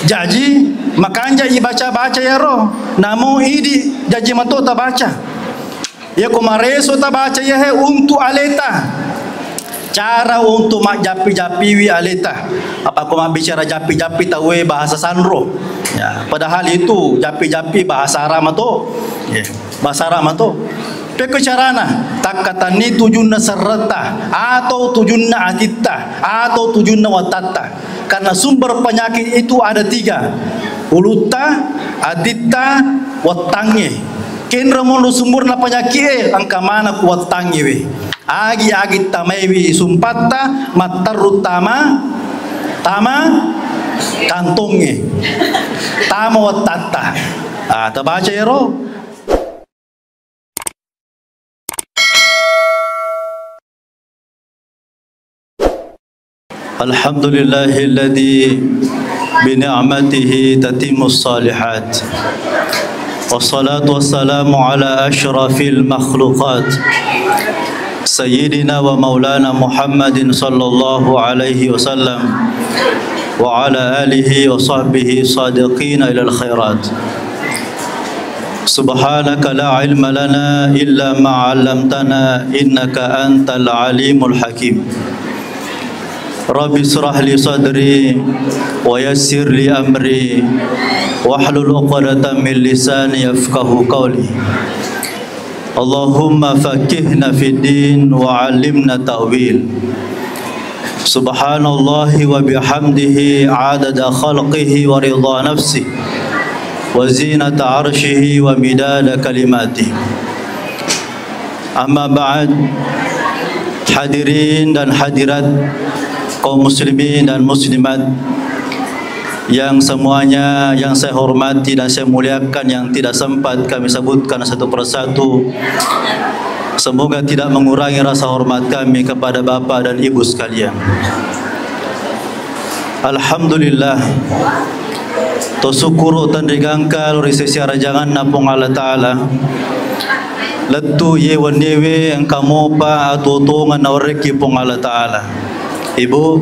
Jadi makanya i baca-baca ya roh. Namun idi jaji mantu tak baca. Ya kumareso tak baca ya he untuk aleta. Cara untuk mak japi-japi wi aleta. Apa aku mak bicara japi-japi tawe bahasa sanro. Ya, padahal itu japi-japi bahasa Arab tu. Ya, bahasa Arab tu. Peko carana tak kata ni tujunna serta atau tujunna atita atau tujunna watata. Karena sumber penyakit itu ada 3. Uluta, adita, watangi. Kenra mono sumberna penyakit angka mana kuat tangi we. Agi tamewi sumpata matarutama tama kantongi. Tama watata. Tabaca ya roh. Alhamdulillahilladzi bini'matihi tatimmus salihat. Wassalatu wassalamu ala asyrafil makhluqat Sayyidina wa maulana Muhammadin sallallahu alaihi wasallam wa ala alihi wa sahbihi sadiqina ilal khairat. Subhanaka la ilma lana illa ma 'allamtana innaka antal alimul hakim. Rabbi israh li sadri wa yassir li amri wahlul 'uqdatam min lisani yafqahu qawli. Allahumma faqihna fid din wa 'allimna ta'wil. Subhanallahi wa bihamdihi 'adada khalqihi wa ridha nafsi wa zinata 'arshihi wa midada kalimati. Amma ba'd. Hadirin dan hadirat kaum muslimin dan muslimat yang semuanya yang saya hormati dan saya muliakan, yang tidak sempat kami sebutkan satu persatu, semoga tidak mengurangi rasa hormat kami kepada bapa dan ibu sekalian. Alhamdulillah, tosukuru tandrigangkal risesi arajangan napung Allah Ta'ala letu ye wanewe yang kamu pa atutungan na oreki pung Allah Ta'ala. Ibu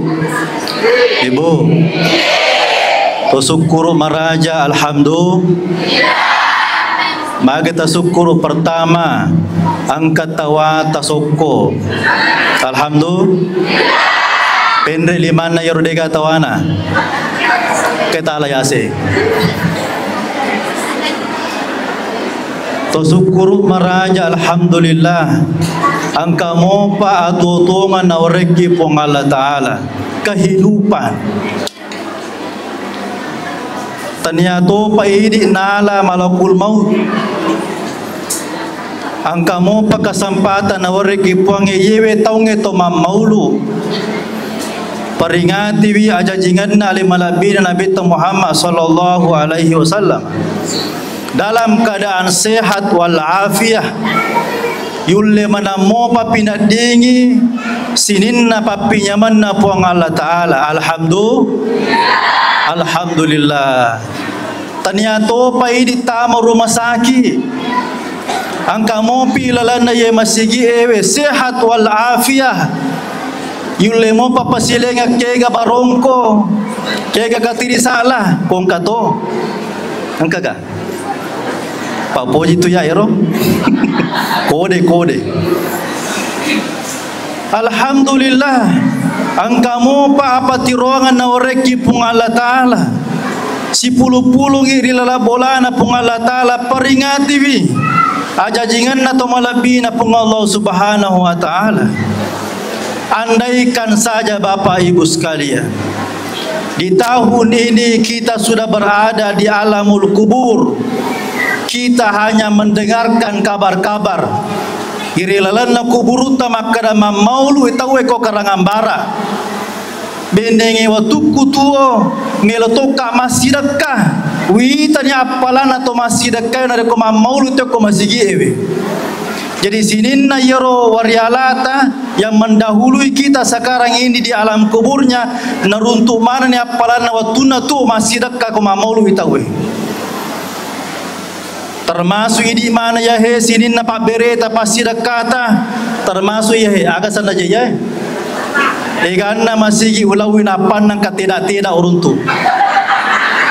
tosukuru maraja alhamdulillah. Magi tasukuru pertama angkat tawa tasukko alhamdulillah. Pendre limana yardega tawana kita alayase. Tosukuru maraja alhamdulillah. Angka mo pa atutungan na oreki pong Allah Ta'ala kehidupan. Tanyato pa idi nala malakul maut. Angka mo pa kasempatan na oreki pong iyewe taunge to mamaulu. Peringati wi ajajingan na alimalabina Nabi Muhammad sallallahu alaihi wasallam dalam keadaan sehat wal afiyah. Yulle mana mo papina dingi sininna papinya manna puang Allah Ta'ala. Alhamdulillah. Tanyato pa idi tama rumah sakit. Angka mo pilalana ye masigi ewe sehat wal afiyah. Yulle mo papasilenga kega barongko kega katiri salah kong kato angka ga Pak Poji tu ya ero kode alhamdulillah angkamu pa apa tirongan na oreki pung Allah Ta'ala si puluh-puluh ngiri lala bolana pung Allah Ta'ala peringati wi ajajingan na to malabina pung Allah Subhanahu wa Ta'ala. Andaikan saja Bapak Ibu sekalian, di tahun ini kita sudah berada di alamul kubur, kita hanya mendengarkan kabar-kabar. Irilalana kuburu tamakada mamaulu itawe ko karangambara. Bendengi watuku tuo ngelotoka masidaka. Witanya apalana to masidaka na ko mamaulu to ko masigiwe. Jadi sininna yero warialata yang mendahului kita sekarang ini di alam kuburnya naruntuk mana ni apalana watuna tu masidaka ko mamaulu itawe. Termasuk ini mana ya he sinin na pabereta pasti dekata termasuk ya he agak sana aja ya. Eganna masih ulawin apan nang tidak uruntu.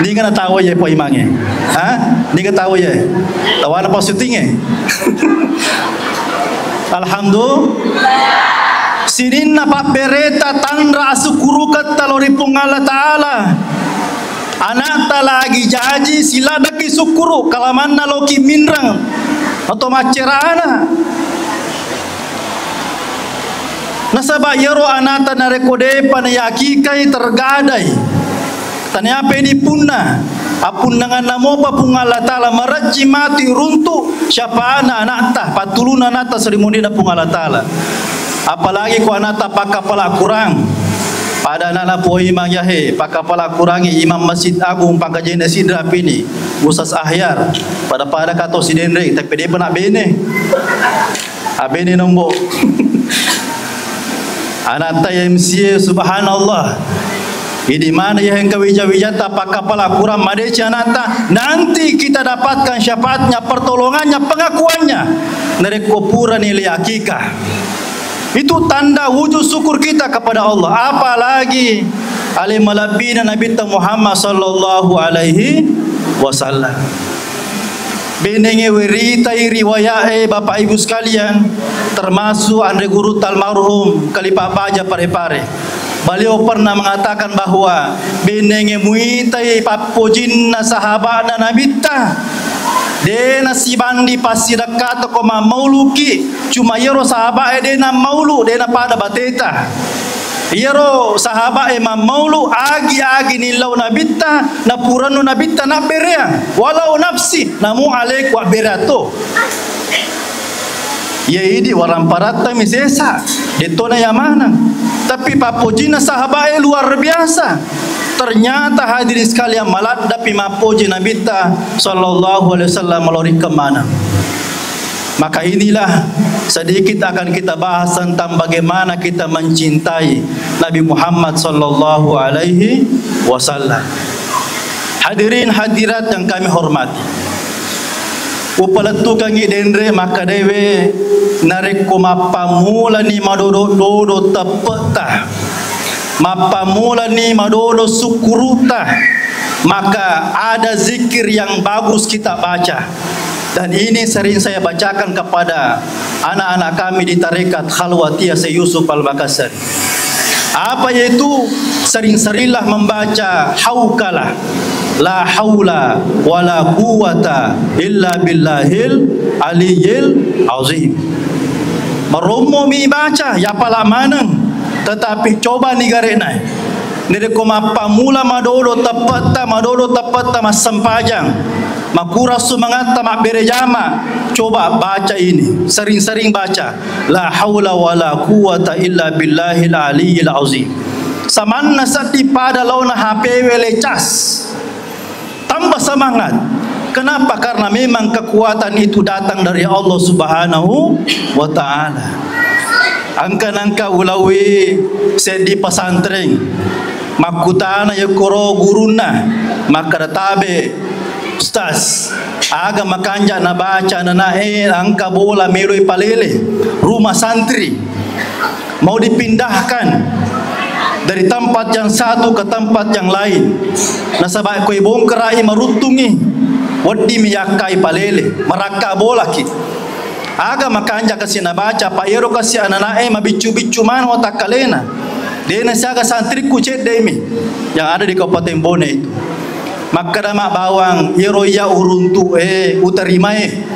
Ni kena tahu je po imange. Ni kena tahu je. Tahu apa syutingnya? Alhamdulillah. Sinin na pak bereta tanra asukuru kata lori Allah Ta'ala. Anak ta lagi jaji sila daki sukuru kalaman na loki minrang atau macerana. Nasaba yero anata na rekode panayaki kay tergadai. Tanya apa ini punna. Apun dengan namo papung Allah Ta'ala maraji mati runtuh siapa anak ta patuluna anak ta serimuni na pung Allah Ta'ala. Apalagi ku anak tak pakapala kurang pada anak poi imam yahe pakapala kurangi imam Masjid Agung Pangkajene Sidra pini Usas Ahyar pada kata sidendre tapi dia pernah bene abene nombok anak ta MCA subhanallah di mana yang kewija-wijata pakapala kurang madeci anak ta nanti kita dapatkan syafaatnya pertolongannya pengakuannya dari kuburan nilai akikah. Itu tanda wujud syukur kita kepada Allah. Apalagi alim malabina Nabi Muhammad sallallahu alaihi wasallam. Benenge wiritai riwayat Bapak Ibu sekalian, termasuk Andre Guru Almarhum Kalipak Baja Pare-Pare. Beliau pernah mengatakan bahwa benenge muitai papojinna sahabatna Nabi ta dena si bandi pasti dekat ko mauluki cuma yero sahabat dena maulu dena pada bateta yero sahabat maulu agi nilau nabita na puranu nabita na berea walau nafsi namu alaik wa berato yaidi waram parata misesa detona yamana tapi papojina sahabat luar biasa. Ternyata hadirin sekalian malat dapi mapoji Nabi ta sallallahu alaihi wasallam melalui kemana. Maka inilah sedikit akan kita bahas tentang bagaimana kita mencintai Nabi Muhammad sallallahu alaihi wasallam. Hadirin hadirat yang kami hormati. Upaletu kangi dendre maka dewe narik kumapamula ni madodo tepeta. Mapamula ni madodo sukuruta, maka ada zikir yang bagus kita baca dan ini sering saya bacakan kepada anak-anak kami di tarekat Khalwatiyah Syekh Yusuf Al-Makassari. Apa yaitu? Sering-seringlah membaca haukalah la haula wala quwata illa billahil aliyil azim. Meromo mi baca ya pala manang. Tetapi coba ni garena nire ko mapamula madodo tapata masempajang makura sumangata maberejama coba baca ini sering-sering baca la haula wala quwata illa billahil aliyil azim samanna sati pada launa HP lecas tambah semangat. Kenapa? Karena memang kekuatan itu datang dari Allah Subhanahu wa Ta'ala. Angka-angka ulawi sedi pesantren makutana ya koro guruna maka tabe ustaz aga makanja na baca na angka bola meloi palele rumah santri mau dipindahkan dari tempat yang satu ke tempat yang lain nasabak ko ibongkerai marutungi wadi miyakai palele maraka bola ki aga makanja kasi nabaca pa ero kasi ananae mabicu-bicu man otak kalena dena siaga santri kucet demi yang ada di Kabupaten Bone itu maka nama bawang ero ya uruntu utarimae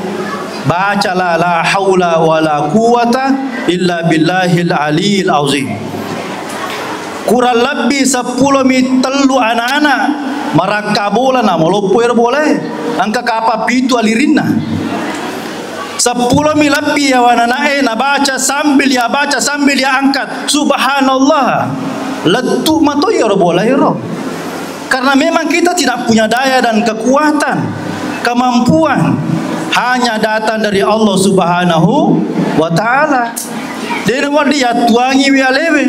bacalah la haula wala quwata illa billahil aliyil azim kurang lebih 10 telu anak-anak marakabola na molopoer boleh angka kapa pitu alirina 10 lebih ya wananae na baca sambil ya angkat subhanallah letu mato ya boleh ya karena memang kita tidak punya daya dan kekuatan kemampuan hanya datang dari Allah Subhanahu wa Ta'ala. Dari wadi ya tuangi wialewe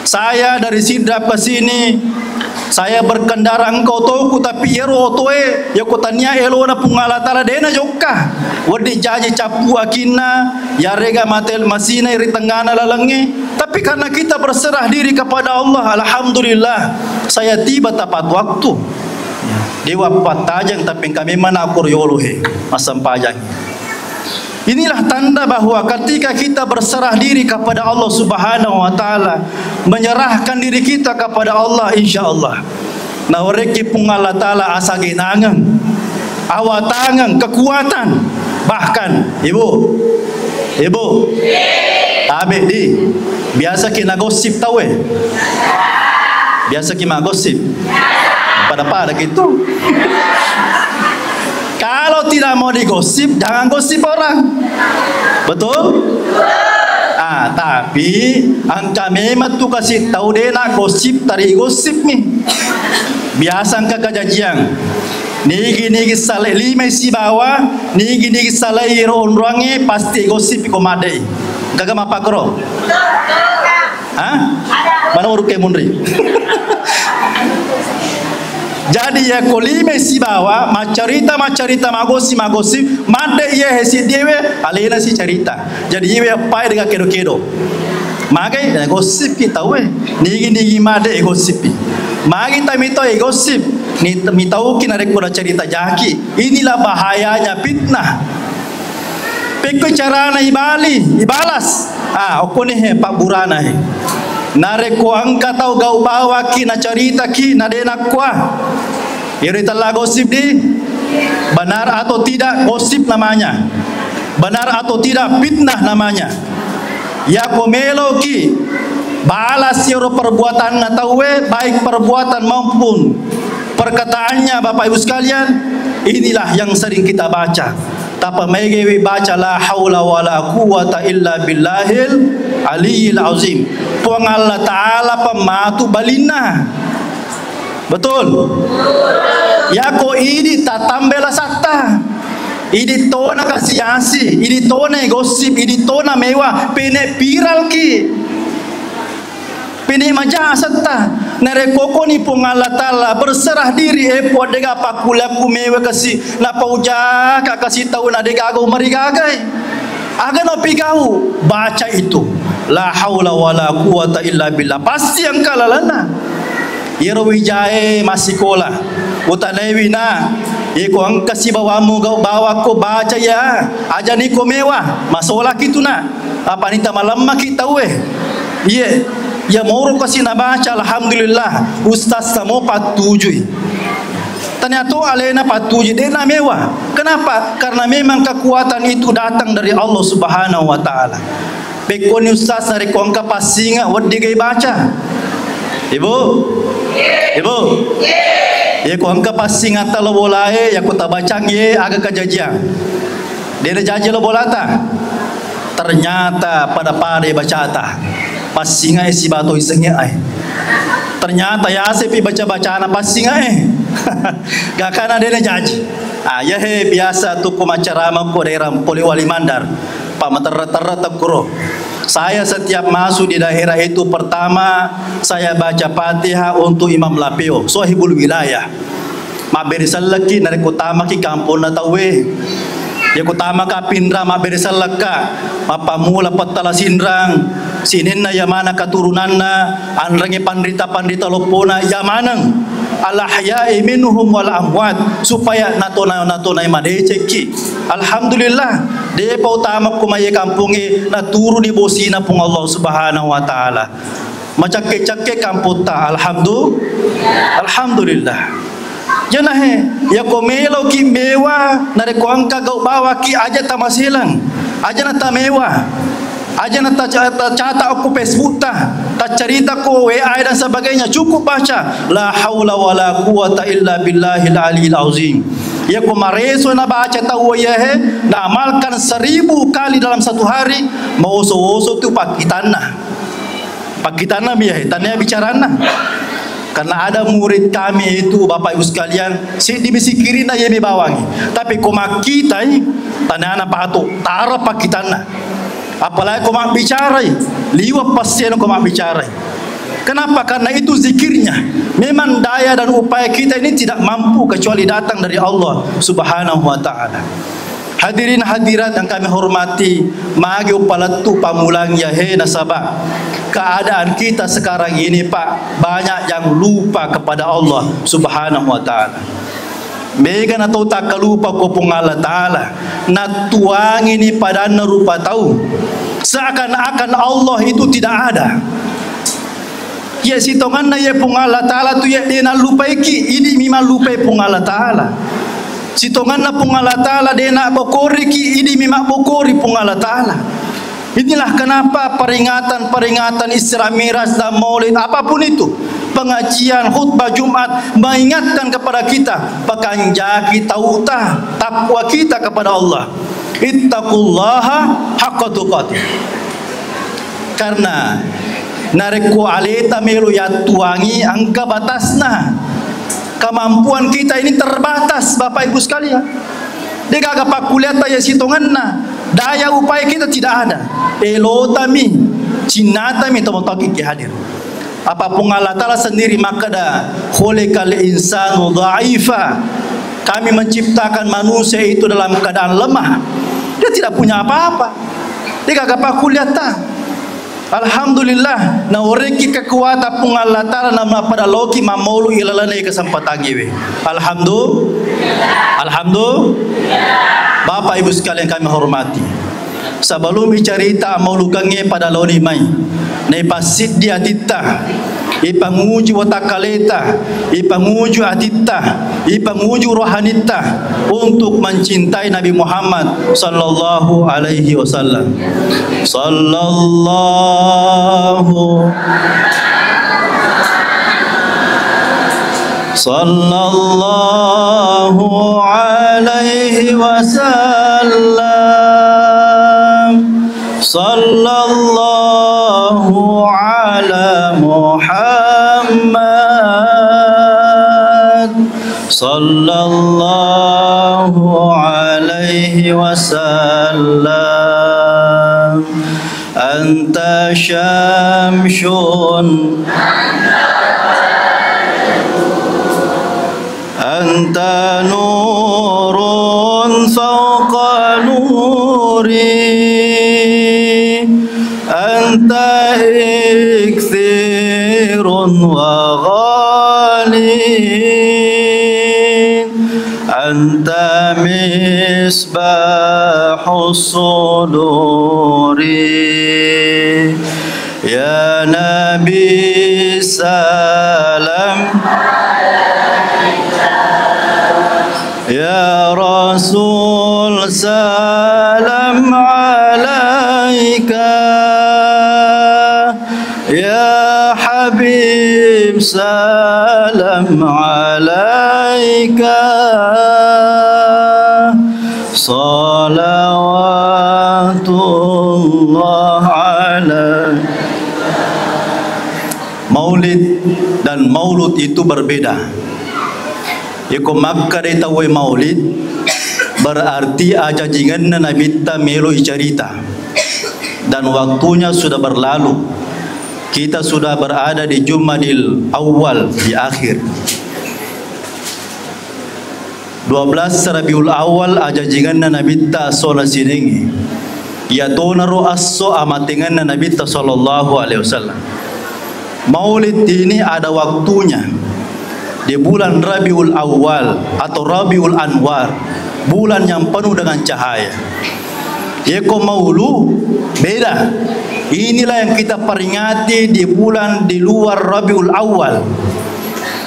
saya dari Sidrap ke sini saya berkendara engkau toku tapi ero toe ya kotanya elo na pungala tala dena jokka wadi jaji capu akina ya rega matel masina iri tenggana lalangi tapi karena kita berserah diri kepada Allah alhamdulillah saya tiba tepat waktu Dewa patajang tapi kami mana akur yolohe masam pajang. Inilah tanda bahwa ketika kita berserah diri kepada Allah Subhanahu wa taala, menyerahkan diri kita kepada Allah, insyaallah na oreki pung Allah taala asaginangan, awatangan, kekuatan, bahkan ibu tabe di biasa kina gosip tahu biasa kina gosip pada gitu. Kalau tidak mau digosip, jangan gosip orang. Betul? Tapi angka memang tu kasih tahu dia nak gosip, tari gosip ni. Biasa angka kajajian. Nigi salai lima si bawah, nigi salai orang pasti gosip ko madai. Kagak apa kro? Mana urut ke mundri? Jadi ya kolime si bawa macarita magosi made ya hesi dewe alena si cerita. Jadi ye apa dengan kedo magai gosip kita we nigi made gosip magi tamito gosip ni mitau kina rekora cerita jaki. Inilah bahayanya fitnah. Peko cara na ibalas okone he pak burana he nareko angka tau gau bawa ki na cerita ki na denak kwa iri telah gosip di benar atau tidak gosip namanya, benar atau tidak fitnah namanya. Ya komelo ki balas yoro perbuatan na tawe baik perbuatan maupun perkataannya Bapak Ibu sekalian. Inilah yang sering kita baca. Tapa megewi baca la haula wala quwata illa billahil aliyil azim. Puang Allah Ta'ala pematu balina. Betul? Ya ko ini tatambela sakta. Ini tona kasiasi, ini tona gosip, ini tona mewah, pene viral ki. Pene maja sakta. Nare koko ni pung Allah Ta'ala berserah diri puat dega pakulaku mewah kasi na pauja ka kasi tahu na dega agau marigagai. Aga no pigau baca itu. La haula wala quwata illa billah. Pasti yang kalalana. Yero wijae masikola. Utalewi na. Iko ang kasi bawamu bawa ko baca ya. Aja ni ko mewah. Masola kitu na. Apa nita malamma kita we. Ye. Ya moro kasi na baca alhamdulillah. Ustaz samo patujui. Ternyata alena patuji dena mewah. Kenapa? Karena memang kekuatan itu datang dari Allah Subhanahu wa taala. Bekoni ustaz dari kongka pasinga wadi gay baca. Ibu? Ya kongka pasinga talo bolae ya kota bacang ye agak kajajian. Dia jaji lo bolata. Ternyata pada bacata. Pasinga si bato isengnya ai. Ternyata ya sepi baca-bacaan pasinga gak kana dia jaji. Ya biasa tu kumacarama ko daerah Poli Wali Mandar. Pak meter-ter kuro. Saya setiap masuk di daerah itu pertama saya baca Fatihah untuk Imam Lapeo, Sohibul Wilayah. Maberisal lagi dari utama ki kampung na tawe. Ya utama ka pindra maberisal laka. Mapamula patala sindrang. Sinin na yamana keturunanna, anrangi pandita-pandita lopona yamanang. Alahya'i minhum wal amwat supaya natona madeceki. Alhamdulillah de pa utama kumaye kampungi naturu di bosina pung Allah Subhanahu wa taala. Macake-cake kamputa alhamdulillah. Jana ya komelo ki mewa nare ko angka gau bawa ki aja tamasilang. Aja nata mewah. Aja nata cata aku Facebook ta cerita ko WA dan sebagainya cukup baca la haula wala quwata illa billahil aliyil azim. Ya ko mareso na baca tahu ya na amalkan 1000 kali dalam satu hari mau so tu pakitanna biya tanya bicarana. Karena ada murid kami itu Bapak Ibu sekalian si dibisikirina ye bawangi tapi koma kita tanya anak pato tara pakitanna. Apalagi kau mak bicara, liwat pasien kau mak bicara. Kenapa? Karena itu zikirnya. Memang daya dan upaya kita ini tidak mampu kecuali datang dari Allah Subhanahu wa taala. Hadirin hadirat yang kami hormati, magi upalatu pamulang ya nasabah. Keadaan kita sekarang ini Pak, banyak yang lupa kepada Allah Subhanahu wa taala. Mega na tahu tak kalupa ko pong Allah Ta'ala na tuang ini pada na rupa tahu seakan-akan Allah itu tidak ada. Ya sitongan na ya pong Allah Ta'ala tu ya dia na lupai ki ini memang lupai pong Allah Ta'ala. Sitongan na pong Allah Ta'ala dia na bokori ki ini memang bokori pong Allah Ta'ala. Inilah kenapa peringatan Isra Miraj dan Maulid apapun itu, pengajian, khutbah Jumat mengingatkan kepada kita pakanja kita utah takwa kita kepada Allah. Ittaqullaha haqqa tuqatih. Karena nareku aleta melu ya tuangi angka batasna. Kemampuan kita ini terbatas Bapak Ibu sekalian. Dia kagak pak kuliah ya sitonganna. Daya upaya kita tidak ada. Elotami, cinatami teman-teman ki hadir. Apapun Allah Ta'ala sendiri maka dah khuliqal insanu dha'ifa. Kami menciptakan manusia itu dalam keadaan lemah. Dia tidak punya apa-apa. Dia kagak pak kuliah ta. Alhamdulillah na oreki kekuatan pun Allah Ta'ala nama pada loki mamolu ilalane kesempatan giwe. Alhamdulillah. Bapak Ibu sekalian kami hormati. Sebelum bicarita maulukannya pada loni mai. Nei pasit dia tita. Ipanguju watakaleta, ipanguju atita, ipanguju rohanita untuk mencintai Nabi Muhammad sallallahu alaihi wasallam. Sallallahu alaihi wasallam. Sallallahu ala Muhammad. Sallallahu alaihi wasallam. Anta syamsun, anta nurun fawqa nuri, anta ikthirun wa ghalin, anta misbahus suduri. Ya Nabi salam, ya Rasul salam alaika, ya Habib salam alaika, salawatullah alaika. Maulid dan maulud itu berbeda. Iko makka de tawe maulid berarti ajajingan Nabi ta melo cerita dan waktunya sudah berlalu. Kita sudah berada di Jumadil Awal di akhir. 12 Rabiul Awal ajajingan Nabi ta sola sinengi. Ya tonaro asso amatingan Nabi ta sallallahu alaihi wasallam. Maulid ini ada waktunya. Di bulan Rabiul Awal atau Rabiul Anwar, bulan yang penuh dengan cahaya. Eko maulu beda. Inilah yang kita peringati di bulan di luar Rabiul Awal.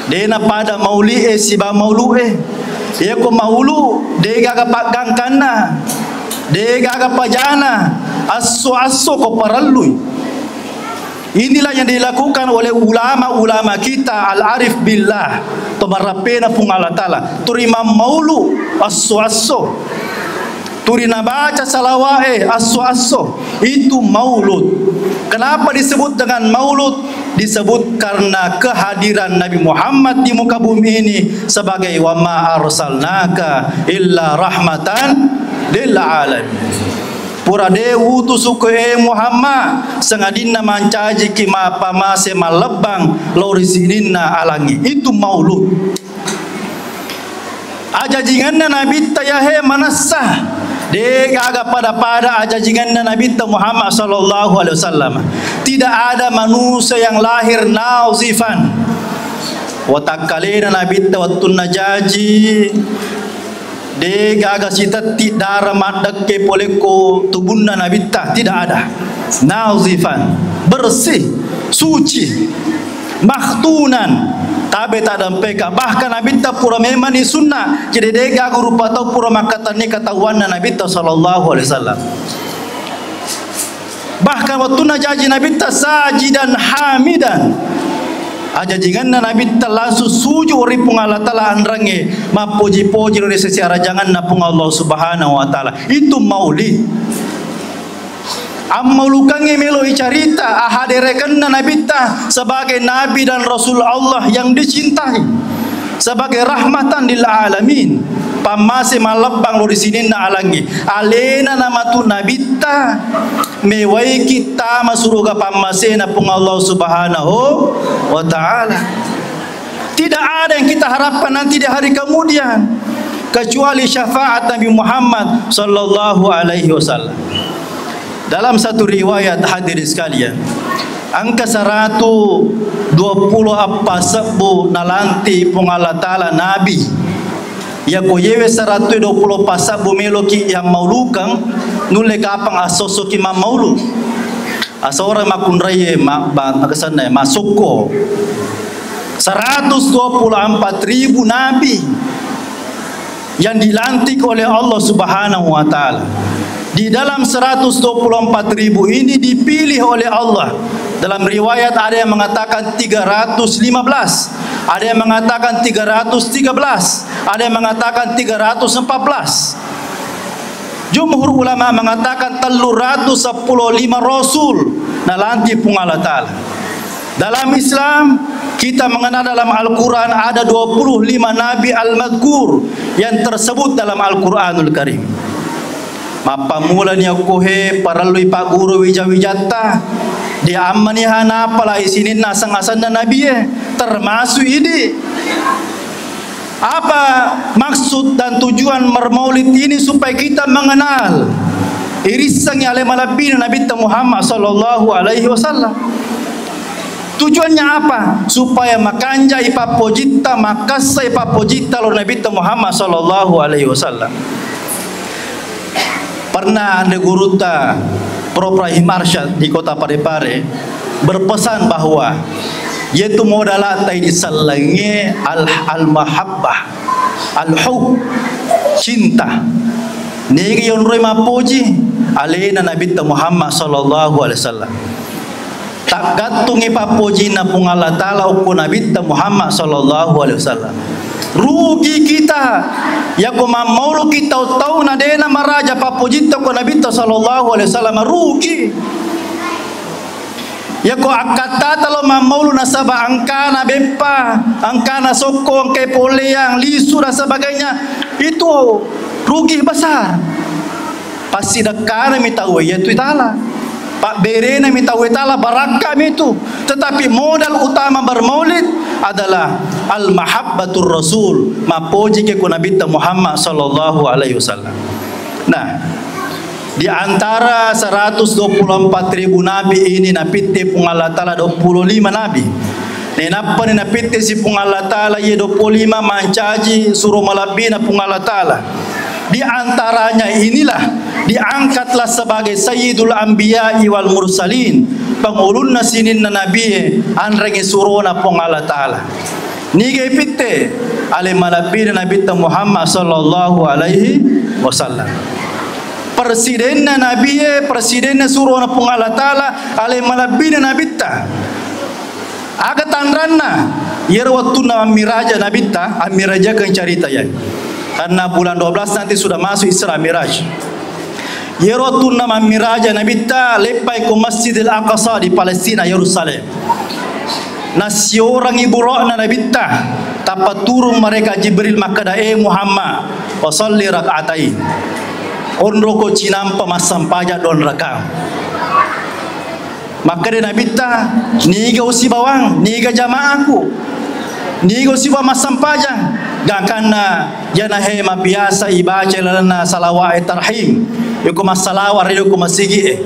Dena pada mauli siba maulu Eko maulu dega gapagang kana, dega gapajana, asso ko paralui. Inilah yang dilakukan oleh ulama-ulama kita al-arif billah tomarapena pung Allah Ta'ala turima maulu asso turina baca salawae asso itu maulud. Kenapa disebut dengan maulud? Disebut karena kehadiran Nabi Muhammad di muka bumi ini sebagai wa ma arsalnaka illa rahmatan lil alamin. Pura dewu tu suku Muhammad sengadina mancaji kima pamase malebang lorisinina alangi. Itu maulud. Ajajinganna Nabi tayahe manasah dega aga pada ajajinganna Nabi Muhammad sallallahu alaihi wasallam. Tidak ada manusia yang lahir nauzifan watakalena nabita wattunna jaji dega aga sitati dara madak ke poleko tubunna nabita tidak ada. Nazifan, bersih, suci, makhtunan, tabe tak ada peka. Bahkan nabita pura memang ni sunnah. Jadi dega aga rupa tau pura makatan ni katahuan nabita sallallahu alaihi wasallam. Bahkan waktu najaji nabita sajidan hamidan. Aja jingan Nabi langsung sujud ori pung Allah Taala andrange mapuji-puji ori secara jangan napung Allah Subhanahu wa taala. Itu maulid. Amaulukange melo carita ahaderekan Nabi sebagai nabi dan rasul Allah yang dicintai, sebagai rahmatan lil alamin. Pamase malabang lo di sini na alangi alena nama tu nabita mewai kita masuruga pamase na pung Allah Subhanahu wa taala. Tidak ada yang kita harapkan nanti di hari kemudian kecuali syafaat Nabi Muhammad sallallahu alaihi wasallam. Dalam satu riwayat hadirin sekalian, angka 120 apa sebu nalanti pung Allah taala nabi ya ko yewe 120 pasab bumelo ki yang maulukang nule kapang asoso ki maulu asora makunraye makasana masukko 124.000 nabi yang dilantik oleh Allah Subhanahu wa taala. Di dalam 124.000 ini dipilih oleh Allah. Dalam riwayat ada yang mengatakan 315, ada yang mengatakan 313, ada yang mengatakan 314. Jumhur ulama mengatakan 315 rasul nalanti pung Allah taala. Dalam Islam kita mengenal dalam Al-Quran ada 25 nabi al-madhkur yang tersebut dalam Al-Quranul Karim. Mapamula ni aku paralui pak guru wijawijata dia amani hana pala isinin nasang-asang na nabi termasuk ini. Apa maksud dan tujuan bermaulid ini supaya kita mengenal irisan yang oleh malapin Nabi Muhammad sallallahu alaihi wasallam. Tujuannya apa? Supaya makanja ipapojita makasa ipapojita lo Nabi Muhammad sallallahu alaihi wasallam. Pernah ada guru ta Prof. Rahim Arsyad di kota Parepare berpesan bahwa yaitu modal tai disalangi al-mahabbah al-hub cinta negi yon roy mapuji alena Nabi Muhammad sallallahu alaihi wasallam. Tak gatungi papuji na pung Allah taala uku Nabi Muhammad sallallahu alaihi wasallam. Rugi kita ya ko maulu kita tahu na dena maraja papujita ko Nabi sallallahu alaihi wasallam rugi. Ya ko akata talo maulu na saba angkana bepa, angkana sokong ke poleang lisu dan sebagainya. Itu rugi besar. Pasti dekana mitahu yaitu taala. Pak berena mitahu taala barakah itu. Tetapi modal utama bermaulid adalah al-mahabbatur rasul, mapuji ke Nabi Muhammad sallallahu alaihi wasallam. Nah, di antara 124.000 nabi ini napite pung Allah taala 25 nabi. Nenapa ni napite si pung Allah taala ye 25 mancaji suruh malabina pung Allah taala. Di antaranya inilah diangkatlah sebagai sayyidul anbiya wal mursalin, pangulun nasinin na nabi anrenge surona pung Allah taala. Nige pitte ale malabina Nabi Muhammad sallallahu alaihi wasallam. Presiden na nabi presiden na surona pung Allah taala ale malabina Nabi ta. Aga tandranna yer waktu na miraja Nabi ta amiraja kan carita ya. Karena bulan 12 nanti sudah masuk Isra Miraj. Yerotun nama miraja Nabi ta lepai ke Masjidil Aqsa di Palestina Yerusalem. Nasi orang ibu rohna Nabi ta tapat turun mereka Jibril maka Muhammad wasalli rakaatain. On roko cinampa masam pajak don rakam. Maka dia Nabi ta niga usi bawang niga jamaahku niga usi bawang masam pajak. Gakana jana hema biasa ibaca lana salawat tarhim yuko masalawar yuko masigi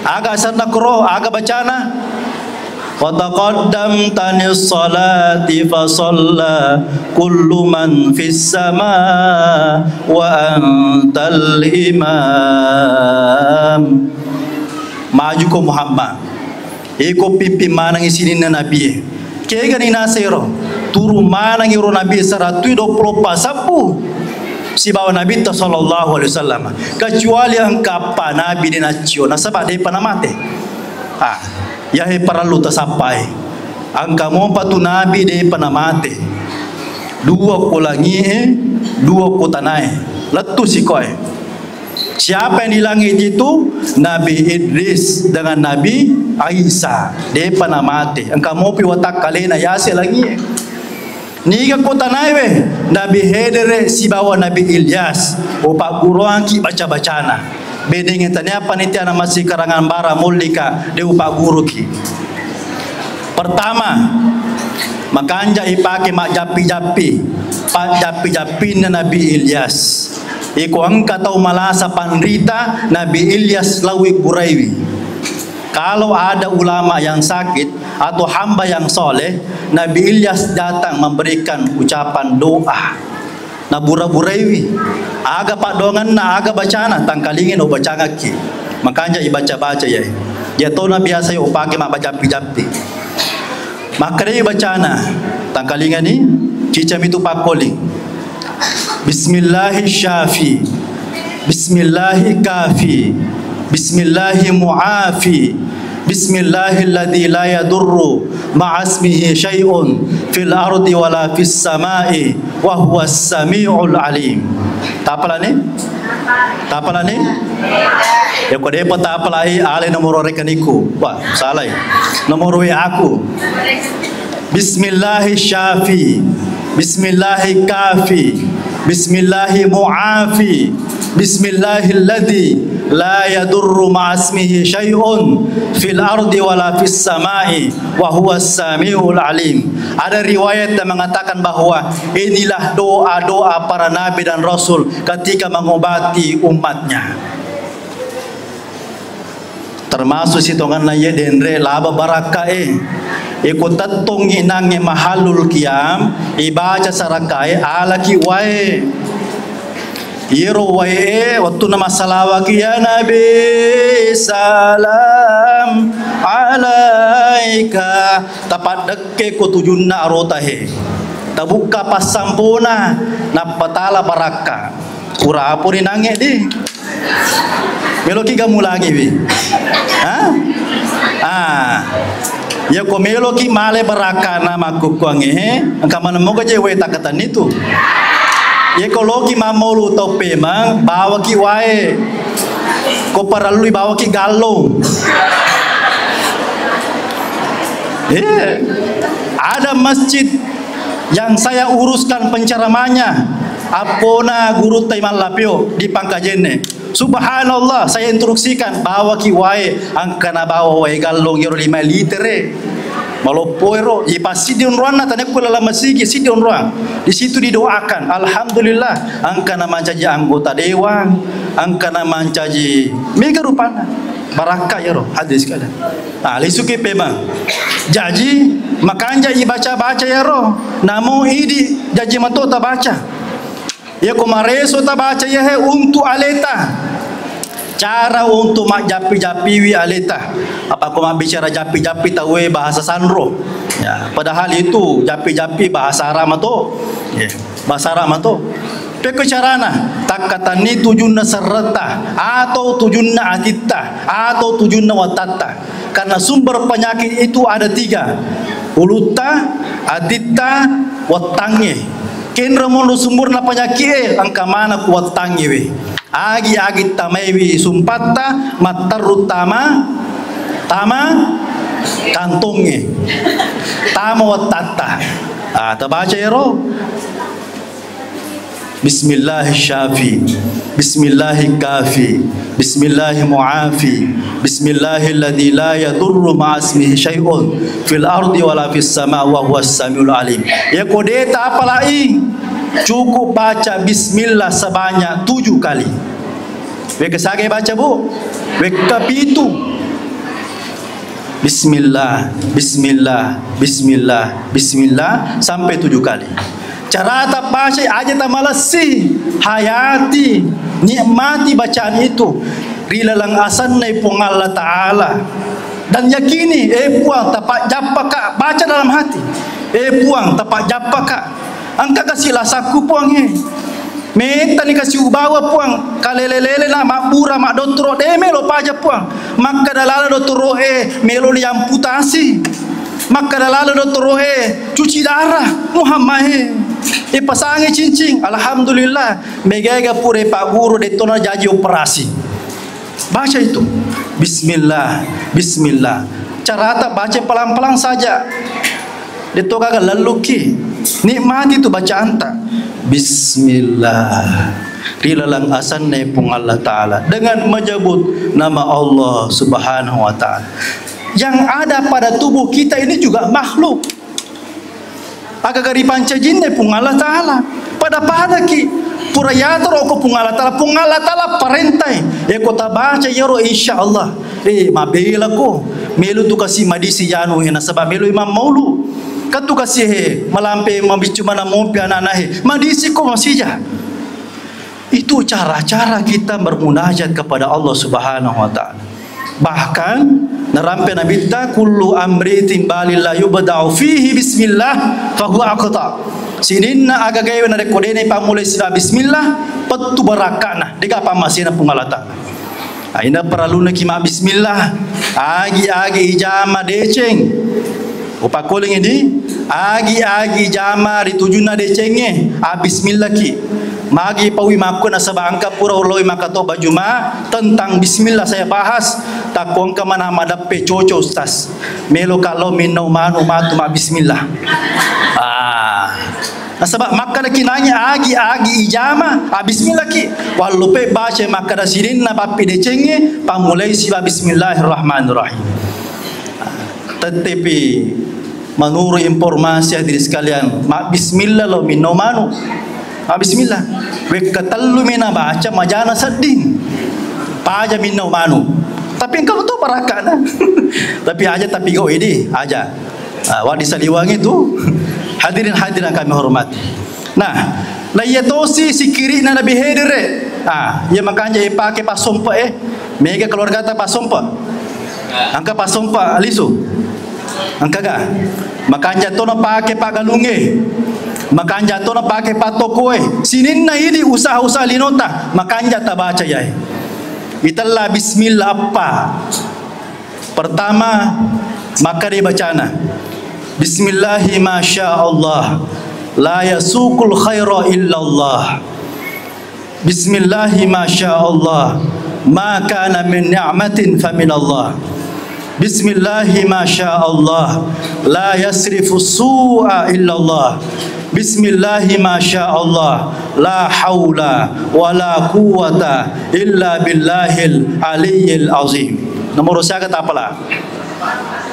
aga sarna kro aga bacana wa taqaddamtani sholati fa shalla kullu man fis sama wa antal imam. Maju ko Muhammad iko pipi manang isini na nabi ke gani nasero turu manang iro nabi 120 pasapu si bawa nabi sallallahu alaihi wasallam kecuali angkapa nabi dinacio nasabak dai panamate ya he paralu tasapai angka mo patu nabi dai panamate dua ko langi dua ko tanai letu sikoi. Siapa yang di langit itu? Nabi Idris dengan Nabi Isa. Depa na mati. Angka mo pi watak kalena yase lagi. Niga kota naiwe. Nabi Hedere si bawa Nabi Ilyas. Opak guruan ki baca-bacana. Bedenge tanya panitia na masih karangan bara mulika de upak guru ki. Pertama, makanja ipake mak japi-japi. Pak japi-japi na Nabi Ilyas. Iko angka tau malasa panrita Nabi Ilyas lawi Quraiwi. Kalau ada ulama yang sakit atau hamba yang soleh, Nabi Ilyas datang memberikan ucapan doa. Nabura Quraiwi. Aga pak dongan na aga bacana tangkalingin o bacangaki. Makanya ibaca-baca ya. Ya tahu na biasa yo pake mak baca-baca. Makanya bacana tangkalingan ni cicam itu pakoling. Bismillahi syafi, Bismillahi kafi, Bismillahi muafi, Bismillahilladzi la yadurru ma'asmihi syai'un fil ardi wala fis samai wa huwas samiul alim. Tapala ni? Tapala ni? Ya ko de pata apala ai ale nomor rekaniku. Wah, salah. Nomor WA aku. Bismillahi syafi, Bismillahi kafi, Bismillahi mu'afi, Bismillahilladzi la yadurru ma'asmihi syai'un fil ardi wala fis samai wa huwas samiul alim. Ada riwayat yang mengatakan bahwa inilah doa-doa para nabi dan rasul ketika mengobati umatnya. Termasuk sitongan na ye denre laba baraka ikut tatong inang mahalul kiam ibaca sarakai alaki wae yero wae waktu nama salawaki ya Nabi salam alaika tapat dekke ko tujunna arotahe tabuka pasampuna napatala baraka ura apuri nange di meloki kamu lagi bi ya ko meloki male baraka na makukwange angka manamoga je we takatan itu ya ko loki mamolu to pemang bawa ki wae ko paralui bawa ki gallo ada masjid yang saya uruskan penceramahnya apona guru taiman lapio di Pangkajene. Subhanallah, saya instruksikan bawa ki wae angkana bawa wae gallong yero 5 liter malopoero i pasti di unruan tanya kula lama sigi si di unruan di situ didoakan alhamdulillah angkana mancaji anggota dewan angkana mancaji mega rupana baraka yero hadis kala lisuki pemang jaji makanja ibaca-baca yero namo idi jaji mato ta baca ya kumareso ta baca ya he untuk aleta cara untuk mak japi-japi wi aleta apa aku mak bicara japi-japi tawe bahasa sanro ya padahal itu japi-japi bahasa Arab to ya bahasa Arab to peko carana tak kata ni tujunna serta atau tujunna atita atau tujunna watata karena sumber penyakit itu ada 3 uluta atita watange kendra mono sumber na penyakit angka mana kuat tangi we agi tamewi sumpata matarutama tama kantongnya tama watata tabaca ero Bismillahi syafi, Bismillahi kafi, Bismillahi mu'afi, Bismillahilladzi la yadurru ma'asmihi syai'un fil ardi wala fis sama wa huwas samiul alim. Ya kodeta apalagi cukup baca bismillah sebanyak 7 kali. Wek sage baca bu, wek kapitu. Bismillah, Bismillah, Bismillah, Bismillah sampai 7 kali. Cara tak baca aja tak malasi, hayati, nikmati bacaan itu. Rilalang asan nai pung Allah Ta'ala. Dan yakini, puang tapak japa kak, baca dalam hati. Puang tapak japa kak, angka kasihlah saku puang Meta ni kasih ubawa puang kalelelele na makbura mak doktor melo paja puang maka dalala doktor melo li amputasi maka dalala doktor cuci darah Muhammad pasangi cincing alhamdulillah megega pure pak guru de tona jaji operasi. Baca itu Bismillah, Bismillah. Cara tak baca pelan-pelan saja. Itu kagak leluki. Nikmati itu bacaan tak. Bismillah. Rilalang asan nepung Allah Ta'ala dengan menyebut nama Allah Subhanahu Wa Ta'ala. Yang ada pada tubuh kita ini juga makhluk. Agak ripanca jin nepung Allah Ta'ala. Pada ki purayator aku pung Allah Ta'ala parentai. Kota baca yaro insyaallah. Mabela ko. Melu tu kasih madisi janu hina sebab melu Imam Maulu. Katu kasih malampe membicu mana mompi anak-anak madisi ko masija. Itu cara-cara kita bermunajat kepada Allah Subhanahu Wa Ta'ala. Bahkan narampe Nabi ta kullu amri timbalillah yubda'u fihi bismillah fahuwa aqta. Sininna agagawe na rekodene pamulai sila bismillah petu barakana dega pamasina pungalata. Aina perlu nak kima bismillah agi ijama deceng. Upa koling ini agi jama ditujuna decenge bismillah ki magi pawi makuna sabah angka pura uloi makato bajuma tentang bismillah saya bahas takong ke mana madape coco ustaz melo kalau minau manu matu ma bismillah sebab maka lagi nanya agi ijama bismillah ki walupe baca maka da sirin na papi decenge pamulai siba bismillahirrahmanirrahim. Tetapi menurut informasi hadirin sekalian, mak bismillah lo minno manu. Bismillah. Wek katallu mina baca majana seding. Paja minno manu. Tapi kalau tu barakah dah. Tapi aja tapi go ini aja. Wadi saliwangi tu hadirin kami hormati. Nah, layatosi si kiri na Nabi Hedere. Ya makanya pakai pasompa mega keluarga ta pasompa. Angka pasompa alisu. Angka ga makanja to na pake pagalunge makanja to na pake patokoe sinin na ini usaha linota makanja tabaca yai italla bismillah apa pertama maka dibacana bismillahi masyaallah la yasuqul khaira illallah bismillahi masyaallah ma kana min ni'matin faminallah Bismillahi masyaallah la yasrifu su'a illallah Bismillahi masyaallah la haula wala quwata illa billahil aliyyil azim. Nomor saya kata apalah?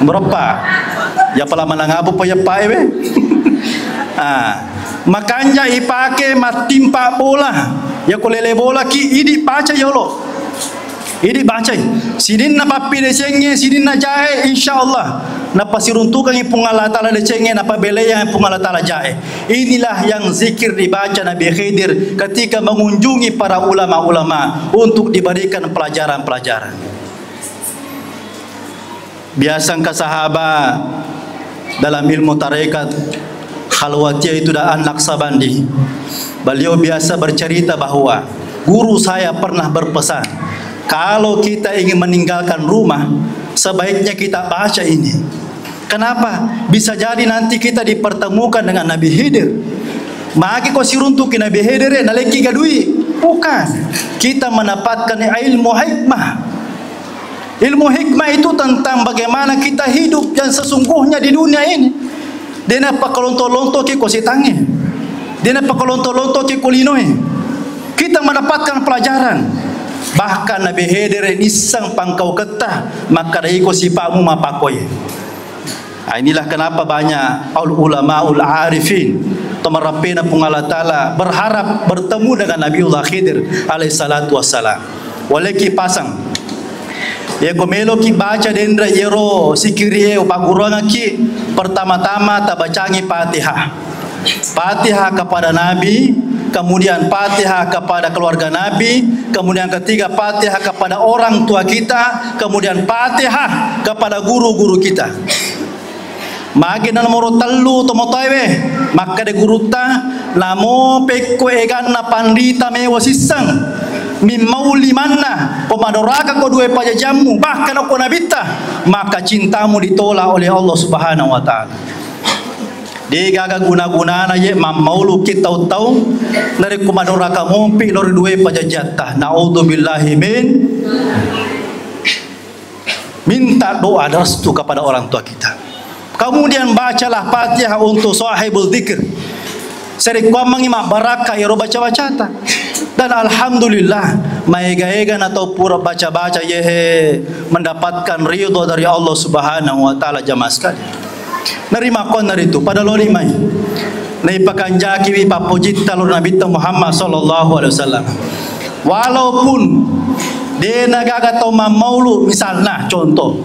Nomor apa? Ya pala manangapo pa ya pae be. Makanya ipake matimpa bola. Ya kolele bola ki idi baca yolo. Ini baca sidin na papi decenge sidin na jahe insyaallah na pasiruntukan ipung Allah Ta'ala decenge na pabelaya ipung Allah Ta'ala jahe. Inilah yang zikir dibaca Nabi Khidir ketika mengunjungi para ulama-ulama untuk diberikan pelajaran-pelajaran. Biasangka sahabat dalam ilmu tarekat khalwatiyah itu dah anak Sabandi. Beliau biasa bercerita bahwa guru saya pernah berpesan, kalau kita ingin meninggalkan rumah, sebaiknya kita baca ini. Kenapa? Bisa jadi nanti kita dipertemukan dengan Nabi Khidir. Maki kau siruntuki Nabi Khidir naleki gadui. Bukan. Kita mendapatkan ilmu hikmah. Ilmu hikmah itu tentang bagaimana kita hidup yang sesungguhnya di dunia ini. Dena pakolonto-lonto ki kositange. Dena pakolonto-lonto ki kulinoe. Kita mendapatkan pelajaran. Bahkan Nabi Khidir nisang pangkau ketah maka daiko sipamu mapakoy. Inilah kenapa banyak ulama arifin temerapena pungala taala berharap bertemu dengan Nabiullah Khidir alaihi salatu wassalam. Waleki pasang Ya komelo ki baca dendra yero sikiri paguranga ki pertama-tama tabacangi Fatihah. Fatihah kepada Nabi, kemudian Fatihah kepada keluarga Nabi, kemudian ketiga Fatihah kepada orang tua kita, kemudian Fatihah kepada guru-guru kita. Magi na nomor telu tomotoywe maka de guruta lamo pekko egan na pandita me wasisang mimauli manna pemadoraka ko dua pajajamu bahkan ako nabita maka cintamu ditolak oleh Allah Subhanahu wa taala. Di gaga guna-guna na ye mamaulu kita tahu dari kumadoraka mompi lor dua pajajata naudzubillahi min. Minta doa restu kepada orang tua kita. Kemudian bacalah Fatihah untuk sahibul dzikir. Sering kuamang imak barakah ya baca-baca ta. Dan alhamdulillah maega-ega atau pura baca-baca ye mendapatkan ridho dari Allah Subhanahu wa taala jamaah sekali. Nerima kon dari itu pada lori mai. Nai pakanjaki wi papojita lor Nabi Muhammad sallallahu alaihi wasallam. Walaupun dia nagaga tau maulu misalnya contoh.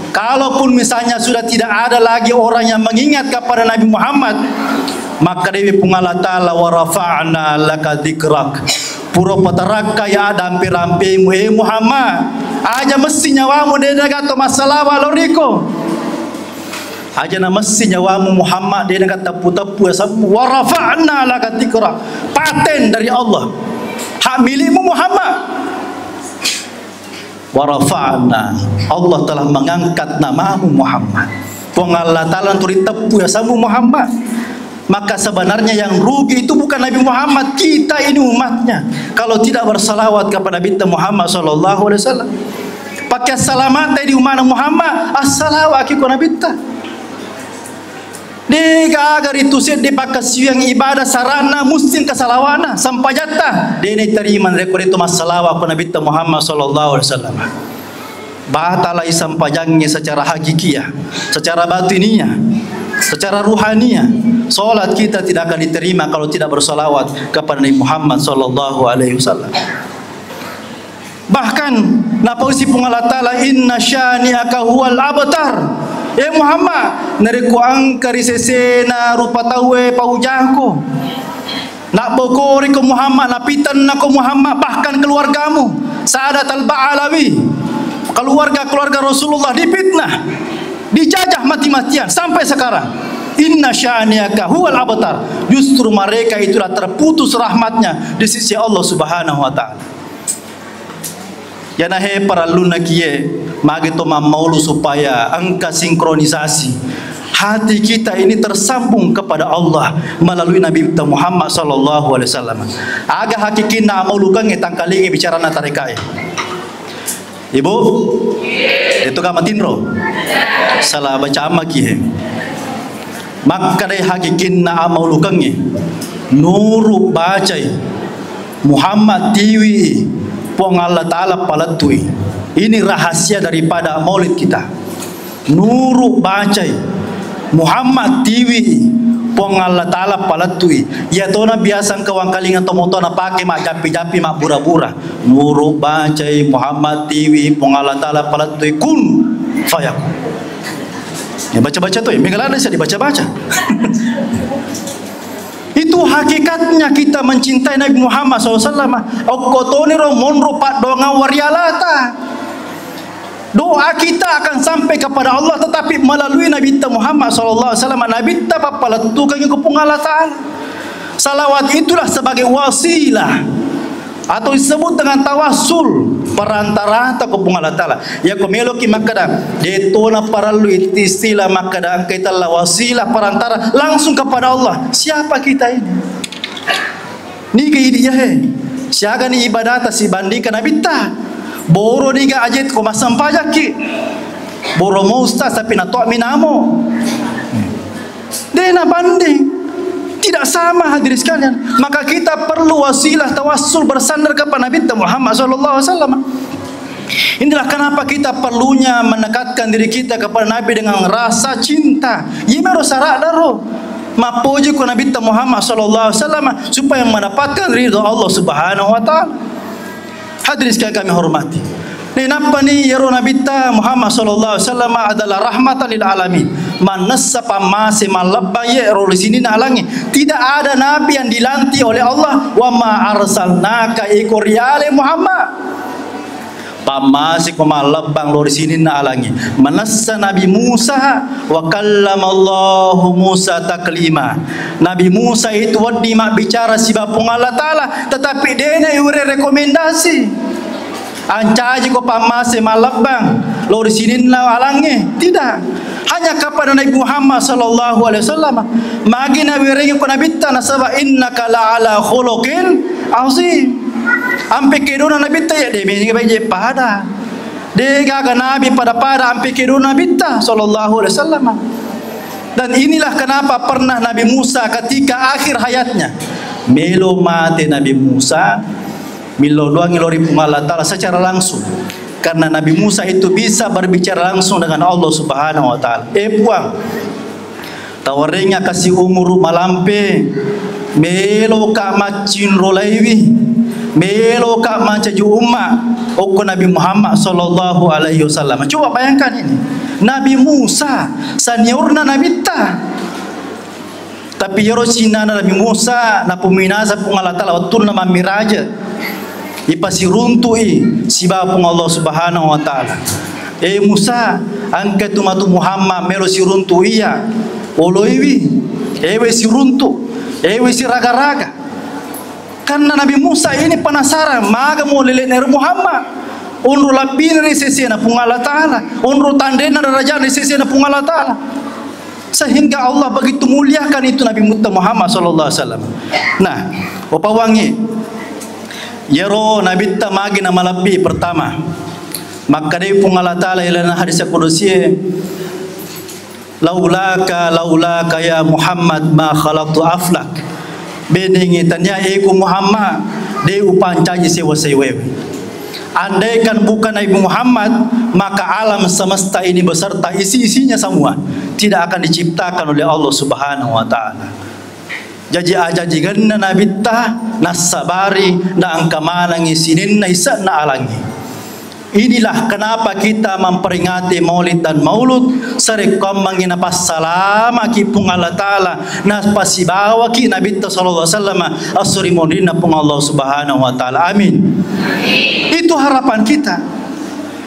Kalaupun misalnya sudah tidak ada lagi orang yang mengingat kepada Nabi Muhammad, maka Dewi Pungala Ta'ala wa rafa'na laka dzikrak. Pura pataraka ya ada hampir-hampir Muhammad. Aja mesti nyawamu dia kata masalah waloriko. Aja na mesti nyawamu Muhammad dia kata tapu-tapu wa rafa'na laka dzikrak. Paten dari Allah. Hak milikmu Muhammad. Warafa'na Allah telah mengangkat namamu Muhammad. Wong Allah Ta'ala turi tepu ya samu Muhammad. Maka sebenarnya yang rugi itu bukan Nabi Muhammad, kita ini umatnya. Kalau tidak bersalawat kepada Nabi Muhammad sallallahu alaihi wasallam. Pakai salamat di umat Muhammad, assalamualaikum Nabi ta. Dega agar itu sih dipakai siang ibadah sarana muslim kesalawana sampai jatah dia ini terima rekor itu masalah aku Nabi Muhammad sallallahu alaihi wasallam. Batalai sampajangnya secara hakikiyah, secara batiniah, secara ruhaniah. Salat kita tidak akan diterima kalau tidak bersalawat kepada Nabi Muhammad sallallahu alaihi wasallam. Bahkan napausi pungala ta'ala inna syani'aka huwal abtar. Muhammad nariku angkari sesena rupa tawe paujangku. Nak bokori ke Muhammad, napitan nak ke Muhammad, bahkan keluargamu Sa'adat al-Ba'alawi, keluarga Rasulullah dipitnah, dijajah mati-matian sampai sekarang. Inna sya'niaka huwal abtar. Justru mereka itulah terputus rahmatnya di sisi Allah Subhanahu wa taala. Ya nahe para lunakie magito mamaulu supaya angka sinkronisasi hati kita ini tersambung kepada Allah melalui Nabi Muhammad sallallahu alaihi wasallam. Aga hakikina maulukan ngetangkalingi bicara na tarekai. Ibu, itu ka matinro. Salah baca amaki. Maka dai hakikina maulukan nuru bacai Muhammad tiwi Pong Allah Ta'ala palatui. Ini rahasia daripada maulid kita. Nuru bacai Muhammad tiwi Pong Allah Ta'ala palatui. Ya tona biasa kawang kalingan tomotona pakai mak japi-japi mak bura-bura. Nuru bacai Muhammad tiwi Pong Allah Ta'ala palatui kun fayakun. Ya baca-baca tuh, mengalami saya dibaca-baca. Itu hakikatnya kita mencintai Nabi Muhammad SAW. Okotoniro monro pak doa warialata. Doa kita akan sampai kepada Allah tetapi melalui Nabi Muhammad SAW. Nabi papalatukan ke pungala ta'ala. Salawat itulah sebagai wasilah atau disebut dengan tawassul perantara ke pungala ta'ala. Ya komeloki makada detona paralu istilah makada kita la wasilah perantara langsung kepada Allah. Siapa kita ini? Niga idiya he. Siaga ni ibadat si bandingkan Nabi ta. Boro niga ajet ko masampajaki. Boro mo ustaz tapi na to minamo. Dena banding. Tidak sama hadirin sekalian. Maka kita perlu wasilah tawassul bersandar kepada Nabi Muhammad SAW. Inilah kenapa kita perlunya mendekatkan diri kita kepada Nabi dengan rasa cinta. Yimero saradaro mapuji ku Nabi Muhammad SAW supaya mendapatkan ridha Allah Subhanahu wa taala. Hadirin sekalian kami hormati. Ni napa ni yaro Nabi ta Muhammad sallallahu alaihi wasallam adalah rahmatan lil alamin. Manassa pamase malabba yaro di sini na alangi. Tidak ada nabi yang dilantik oleh Allah, wa ma arsalnaka ikoriale Muhammad. Pamase ko malabang lo di sini na alangi. Manassa Nabi Musa wa kallamallahu Musa taklima. Nabi Musa itu wadi mak bicara si bapung Allah Taala, tetapi dia na ure rekomendasi. Ancaji ko pamase malabang lo di sini na alangi. Tidak. Hanya kepada Nabi Muhammad sallallahu alaihi wasallam. Magi nabi ringi ko nabi ta nasaba innaka la ala khuluqin azim. Ampe keduna nabi ta ya de me baje pada. De gaga nabi pada ampe keduna nabi ta sallallahu alaihi wasallam. Dan inilah kenapa pernah Nabi Musa ketika akhir hayatnya melo mate Nabi Musa milo doang ilori Allah Ta'ala secara langsung, karena Nabi Musa itu bisa berbicara langsung dengan Allah Subhanahu wa Ta'ala. Puang tawarnya kasih umur malampe melo ka macin rolaiwi melo ka macaju umma oko Nabi Muhammad sallallahu alaihi wasallam. Coba bayangkan ini, Nabi Musa seniorna Nabi ta, tapi yaro sina Nabi Musa na puminasa pung Allah Ta'ala watul na mamiraja ipasi runtui siba pung Allah Subhanahu wa Ta'ala. Musa angkat tumatu Muhammad melo si runtui ya oloiwi ewe si runtu ewe si raga-raga, karena Nabi Musa ini penasaran maga mau lele ner Muhammad unru labin dari sisi na pung Allah Ta'ala, unru tandena daraja dari sisi na pung Allah Ta'ala, sehingga Allah begitu muliakan itu Nabi Muhammad sallallahu alaihi wasallam. Nah, opa wangi yaro Nabi ta magi na malabi pertama maka dari pung Allah Ta'ala ilana hadis qudusi laulaka ya Muhammad ma khalaqtu aflak. Benengi tanya ku Muhammad de upancaji sewa-sewa. Andaikan bukan Nabi Muhammad, maka alam semesta ini beserta isi-isinya semua tidak akan diciptakan oleh Allah Subhanahu wa Ta'ala. Jadi ajaji ganna Nabi ta nasabari na angkamana ngisinin na isa na alangi. Inilah kenapa kita memperingati Maulid dan Maulud sarekom manginapas salama ki pung Allah Ta'ala na pasibawa ki Nabi sallallahu alaihi wasallam asurimunin na pung Allah Subhanahu wa Ta'ala. Amin. Itu harapan kita.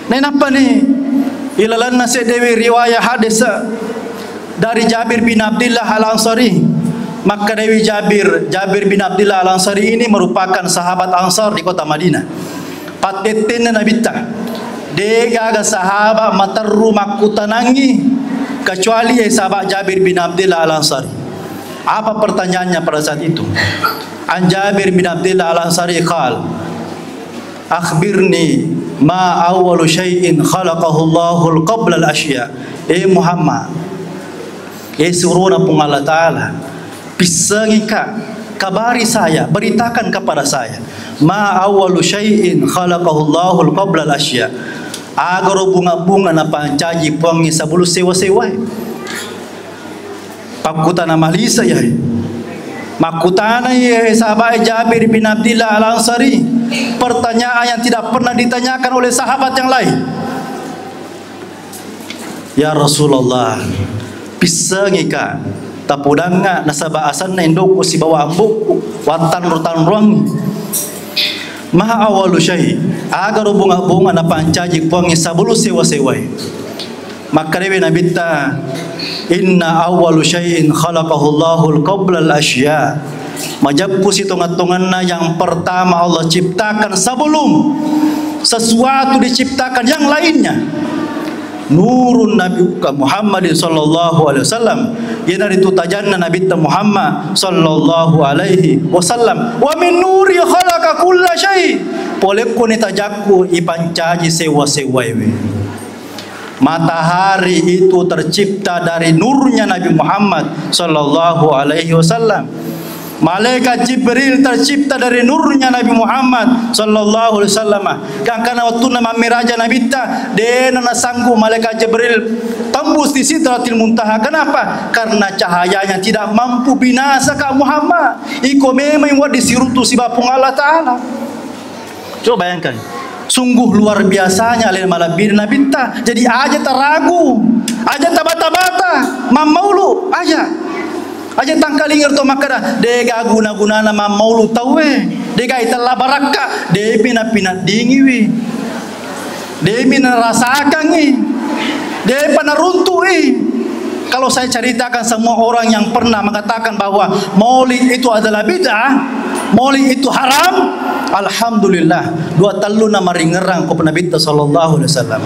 Nenapa nih ilalan nasi dewi riwayat hadis dari Jabir bin Abdullah Al-Ansari. Maka Dewi Jabir bin Abdullah Al-Ansari ini merupakan sahabat Ansar di kota Madinah. Patetin Nabi ta dega ga sahabat matarru makutanangi kecuali sahabat Jabir bin Abdullah Al-Ansari. Apa pertanyaannya pada saat itu? An Jabir bin Abdullah Al-Ansari qal akhbirni ma awwalu syai'in khalaqahu Allahul qabla al-asya. Muhammad suruna pung Allah Ta'ala pisangika kabari saya, beritakan kepada saya ma awwalu syai'in khalaqahu Allahul qabla al-asya. Agar bunga-bunga na pancaji puangi sabulu sewa-sewa pakutana malisa ya makutana ya sahabat Jabir bin Abdullah Al-Ansari. Pertanyaan yang tidak pernah ditanyakan oleh sahabat yang lain. Ya Rasulullah, pisangika tapudanga nasaba asan na indoko si bawa ambok watan rutan ruang maha awalu syai agar bunga-bunga na pancaji puangi sabulu sewa-sewa. Maka dewe Nabi ta inna awalu syai'in khalaqahu Allahul qabla al-asya. Majapku hitungan-hitunganna yang pertama Allah ciptakan sebelum sesuatu diciptakan yang lainnya. Nurun Nabi Muhammad sallallahu alaihi wasallam yana ditutajanna Nabi Muhammad sallallahu alaihi wasallam wa min nuri khalaqa kulla syai. Polekku ni tajakku ipancaji sewa-sewa we. Matahari itu tercipta dari nurnya Nabi Muhammad sallallahu alaihi wasallam. Malaikat Jibril tercipta dari nurnya Nabi Muhammad sallallahu alaihi wasallam. Karena waktu nama miraja Nabi ta dena sanggup malaikat Jibril tembus di Sidratil Muntaha. Kenapa? Karena cahayanya tidak mampu binasa ka Muhammad. Iko memang wa disirutu si bapung Allah Ta'ala. Coba bayangkan. Sungguh luar biasanya alil malabir Nabi ta. Jadi aja teragu, aja tabata-bata, mamaulu aja. Aja tangkalingar to makada dega guna-guna nama maulu tawe. Dega italla baraka de pina dingiwi. De mina rasakan ni. De panaruntu. Kalau saya ceritakan semua orang yang pernah mengatakan bahwa maulid itu adalah bid'ah, maulid itu haram, alhamdulillah dua taluna maringerang ko Nabi sallallahu alaihi wasallam.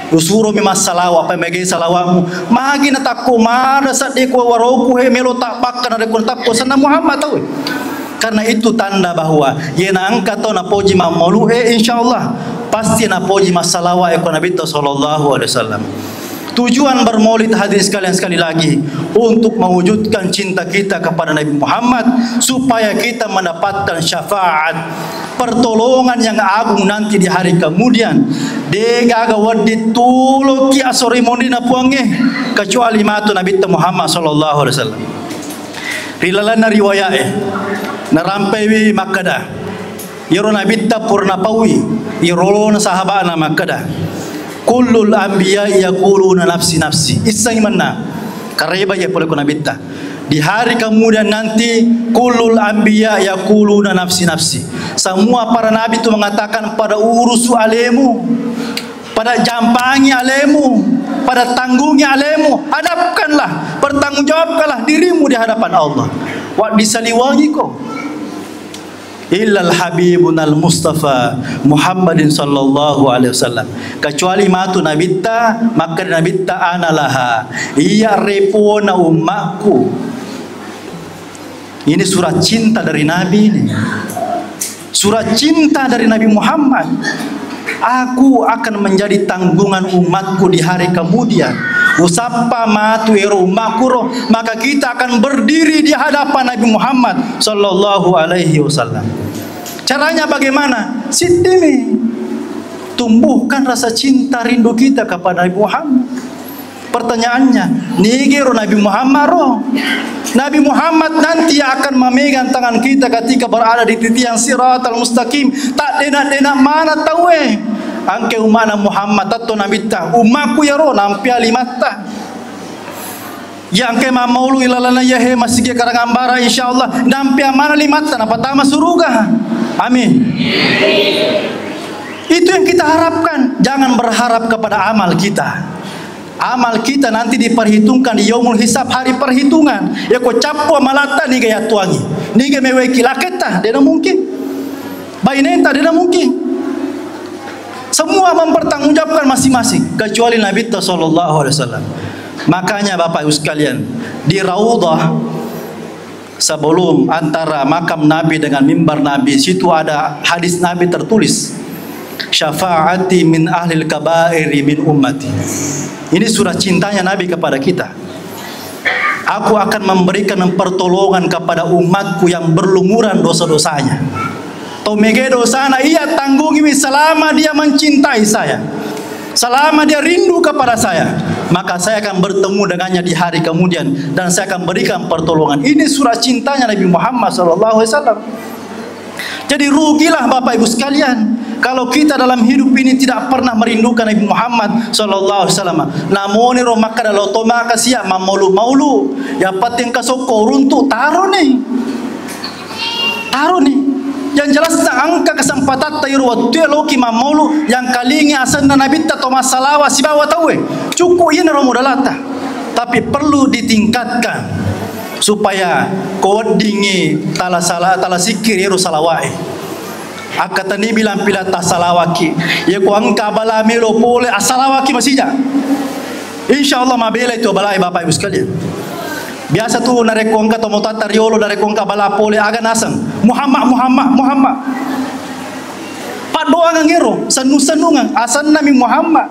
Usuro mi masalawa pa mege salawamu magi na takko mara sa de ko waroku he melo tak pakkan de ko takko sana Muhammad tahu. Karena itu tanda bahwa yena angkat to na poji maulu insyaallah pasti na poji masalawa ko Nabi sallallahu alaihi wasallam. Tujuan bermaulid hadirin sekalian sekali lagi untuk mewujudkan cinta kita kepada Nabi Muhammad supaya kita mendapatkan syafaat pertolongan yang agung nanti di hari kemudian. Dega wadit tulo ki asori mondina puange kecuali matu Nabi Muhammad sallallahu alaihi wasallam. Rilalana riwayae narampewi makada yaro Nabi ta purna pawi yaro na sahabana makada. Kullul anbiya yaquluna nafsi nafsi. Isai mana? Kareba ya pole kuna bitta. Di hari kemudian nanti kullul anbiya yaquluna nafsi nafsi. Semua para nabi itu mengatakan pada urusu alemu, pada jampangi alemu, pada tanggungi alemu, hadapkanlah, bertanggungjawabkanlah dirimu di hadapan Allah. Wa disaliwangi kau. Illal habibunal Mustafa Muhammadin sallallahu alaihi wasallam. Kecuali matu nabitta maka nabitta analaha iya repona ummaku. Ini surat cinta dari Nabi ini. Surat cinta dari Nabi Muhammad. Aku akan menjadi tanggungan umatku di hari kemudian. Usappa matu ero umatku roh, maka kita akan berdiri di hadapan Nabi Muhammad sallallahu alaihi wasallam. Caranya bagaimana? Sidimi tumbuhkan rasa cinta rindu kita kepada Nabi Muhammad. Pertanyaannya, nigero Nabi Muhammad roh. Nabi Muhammad nanti akan memegang tangan kita ketika berada di titian siratal mustaqim. Tak dena mana tahu angke umana Muhammad atau Nabi ta umaku ya roh nampi alimata. Yang ke maulu ilalana yahe masih karangambara insyaallah nampi amana limata na pertama surga. Amin. Itu yang kita harapkan. Jangan berharap kepada amal kita. Amal kita nanti diperhitungkan di yaumul hisab, hari perhitungan. Ya ko capo malata ni gaya tuangi. Ni ge meweki laketa, dena mungkin. Bainenta dena mungkin. Semua mempertanggungjawabkan masing-masing kecuali Nabi sallallahu alaihi wasallam. Makanya Bapak Ibu sekalian, di Raudhah sebelum antara makam Nabi dengan mimbar Nabi, situ ada hadis Nabi tertulis, syafaati min ahlil kabairi min ummati. Ini surat cintanya Nabi kepada kita. Aku akan memberikan pertolongan kepada umatku yang berlumuran dosa-dosanya. Tomege dosana ia tanggungi selama dia mencintai saya, selama dia rindu kepada saya, maka saya akan bertemu dengannya di hari kemudian dan saya akan berikan pertolongan. Ini surat cintanya Nabi Muhammad sallallahu alaihi wasallam. Jadi rugilah Bapak Ibu sekalian kalau kita dalam hidup ini tidak pernah merindukan Nabi Muhammad sallallahu alaihi wasallam. Namun ro maka dalam toma kasia maulu ya pating kasoko runtu taruh nih. Yang jelas angka kesempatan tayo waktu loki maulu yang kalingi asan na Nabi ta to masalawa si bawa tahu cukup ini ro modalata. Tapi perlu ditingkatkan supaya kodingi tala sikir ero salawai. Akatani bilang pila tasalawaki. Ya ko angka bala melo pole asalawaki masija. Insyaallah mabela itu balai Bapak Ibu sekalian. Biasa tu narekong ka tomo tatariolo narekong ka bala pole aga nasang Muhammad. Padoa ngero sanu-sanungan asan nami Muhammad.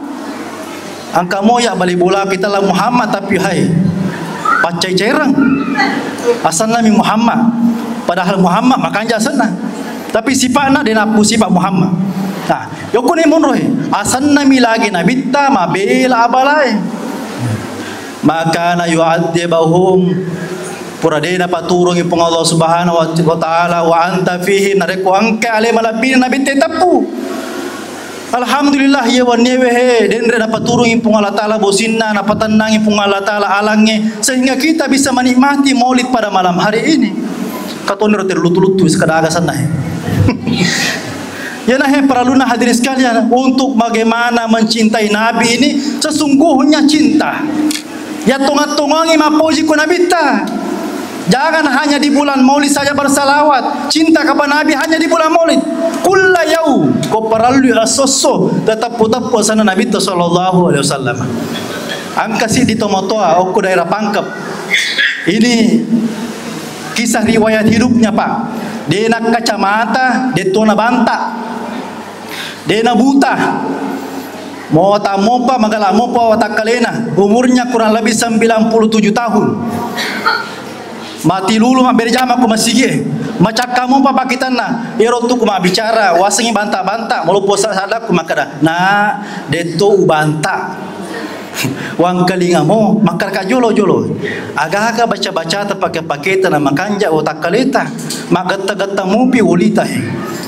Angka moya bali bola kita lah Muhammad tapi hai pacai cerang. Asan nami Muhammad. Padahal Muhammad makanya sana. Tapi sifatna denapu sifat Muhammad. Nah, yoko ni monrohe asan nami lagi nabi ta mabela abalai. Maka na yu'adzibahum puradena paturung ipong Allah subhanahu wa ta'ala wa anta fihi nareko angka ale malapin nabi tetapu Alhamdulillah ya wanewe he dendre dapat turun impung Allah Ta'ala bosinna dapat tenang impung Allah Ta'ala alangnya sehingga kita bisa menikmati maulid pada malam hari ini. Katonir terlutu-lutu sekadar sana. Ya nah perlu hadirin sekalian untuk bagaimana mencintai Nabi ini sesungguhnya cinta. Ya tungat-tungangi mapoji ku Nabi ta. Jangan hanya di bulan Maulid saja bersalawat. Cinta kepada Nabi hanya di bulan Maulid. Kulla yau ko perlu asoso tetap putar puasana Nabi sallallahu alaihi wasallam. Angkasi di Tomotoa aku daerah Pangkep. Ini kisah riwayat hidupnya Pak. Dia nak kacamata, dia tuna banta. Dia nak buta. Mau tak mopa magala mopa watak kalena. Umurnya kurang lebih 97 tahun. Mati lulu mak berjama ku masigi. Macak kamu papa kita na. Ero tu ku mak bicara, wasangi banta-banta, melupo sadap ku makada. Nah, deto ubanta. Wang kalinga mo makar ka jolo-jolo. Aga-aga baca-baca pakai-pakai tanah makanja otak kaleta. Magata-gata mupi ulita.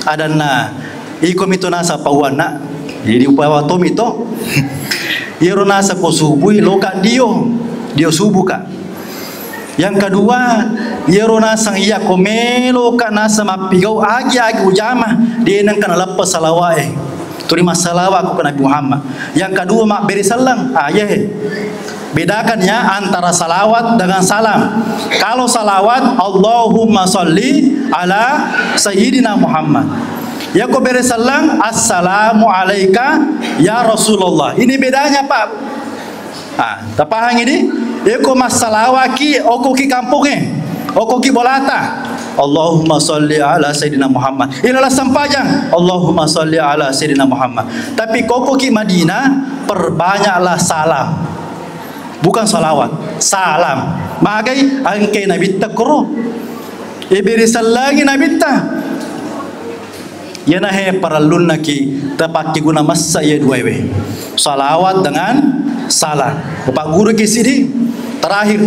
Adana iko mito nasa pawana. Jadi upawa tom ito. Ero nasa ko subui loka dio subuh ka. Yang kedua, yero nasang iya komelo ka nasa mapigau agi ujama dia nang kana lepas salawae. Terima salawat kepada Nabi Muhammad. Yang kedua mak beri salam. Bedakan ya antara salawat dengan salam. Kalau salawat Allahumma sholli ala sayyidina Muhammad. Ya ko beri salam assalamu alayka ya Rasulullah. Ini bedanya Pak. Tapahang ini eko masalawaki oko ki kampungnya oko ki bolata Allahumma sholli ala sayyidina Muhammad inilah sampajang Allahumma sholli ala sayyidina Muhammad. Tapi koko ki Madinah perbanyaklah salam bukan salawat salam magai angke Nabi takro ibiri salagi Nabi ta yana he paralun naki tapaki guna masa ye duwe salawat dengan salam. Bapak guru ki sini terakhir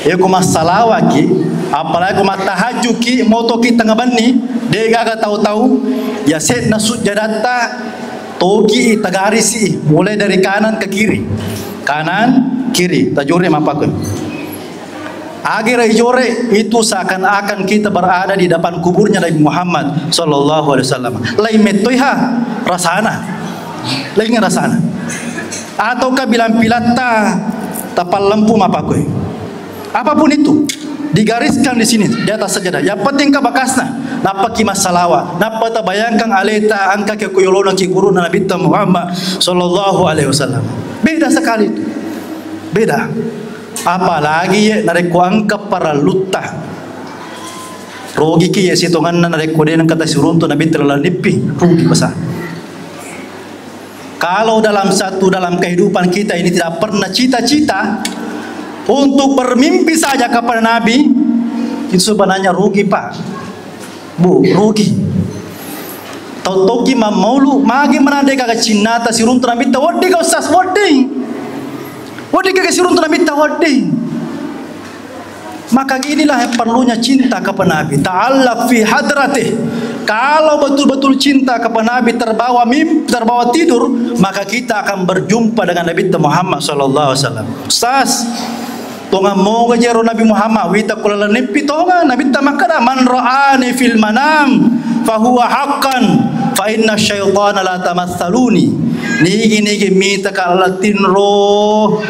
ya kuma salawat ki apalagi kuma tahajud ki moto ki tengah bani dia gak tahu-tahu ya set nasud jadata togi tagarisi mulai dari kanan ke kiri tajure mapakeun akhirnya jore itu seakan-akan kita berada di depan kuburnya Nabi Muhammad sallallahu alaihi wasallam. Lain metoiha rasana lain rasana ataukah bilang pilata tapal lampu mapakoi apapun itu digariskan di sini di atas sajadah. Yang penting ka bakasna napaki masalawa napata bayangkan aleta angka ke kuyolona ki guru Nabi Muhammad sallallahu alaihi wasallam. Beda sekali itu. Beda. Apalagi ya nareko angka para lutta. Rogi ki ya sitongan na nareko den kata surunto Nabi terlalu nipi rugi besar. Kalau dalam kehidupan kita ini tidak pernah cita-cita untuk bermimpi saja kepada Nabi, itu sebenarnya rugi Pak. Bu, rugi. Tautoki maulu magi menandai kagak cinta sirun Nabi tawadi kau sas wadi. Wadi kagak sirun Nabi tawadi. Maka inilah yang perlunya cinta kepada Nabi. Ta'allaq fi hadratih. Kalau betul-betul cinta kepada Nabi terbawa mimpi, terbawa tidur, maka kita akan berjumpa dengan Nabi Muhammad sallallahu alaihi wasallam. Ustaz, tonga mo gajero Nabi Muhammad wita kula nipi tonga Nabi tamakada man ra'ani fil manam fahuwa haqqan fa inna syaitana la tamatsaluni. Nigi mita kalatin roh.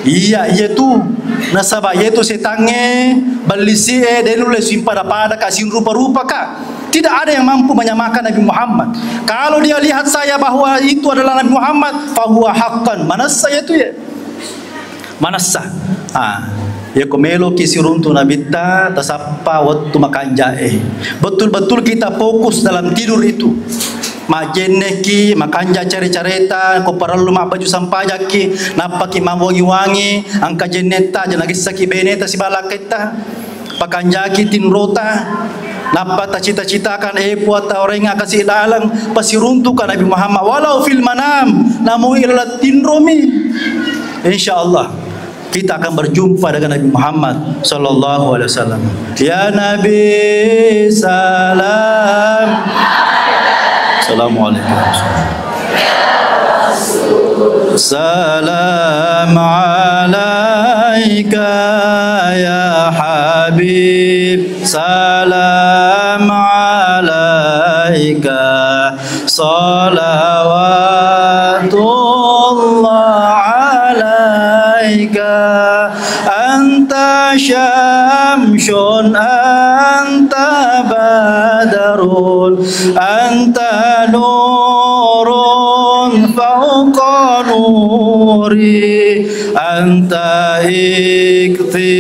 Iya tu nasaba itu setange balisi denule simpada pada kasih rupa-rupa kak. Tidak ada yang mampu menyamakan Nabi Muhammad. Kalau dia lihat saya bahwa itu adalah Nabi Muhammad, fahuwa haqqan. Manasa itu ya. Manasa. Ya komelo kisiruntu Nabi ta tasappa waktu makanjae. Betul-betul kita fokus dalam tidur itu. Majenne makanja cari-careta ko perlu mak baju sampajaki napaki mawangi-wangi angka jeneta janagi saki beneta si balaketa pakanjaki tinrota napa cita-citakan buat orang yang kasih dalang pasiruntukan Nabi Muhammad walau fil manam namu ila tinromi. Insyaallah kita akan berjumpa dengan Nabi Muhammad sallallahu alaihi wasallam. Ya Nabi salam Assalamualaikum. Salam alaika ya Habib, salam alaika, salawatullah alaika, anta syamsun, anta badarun, anta nurun fauqa nuri, anta ikthirun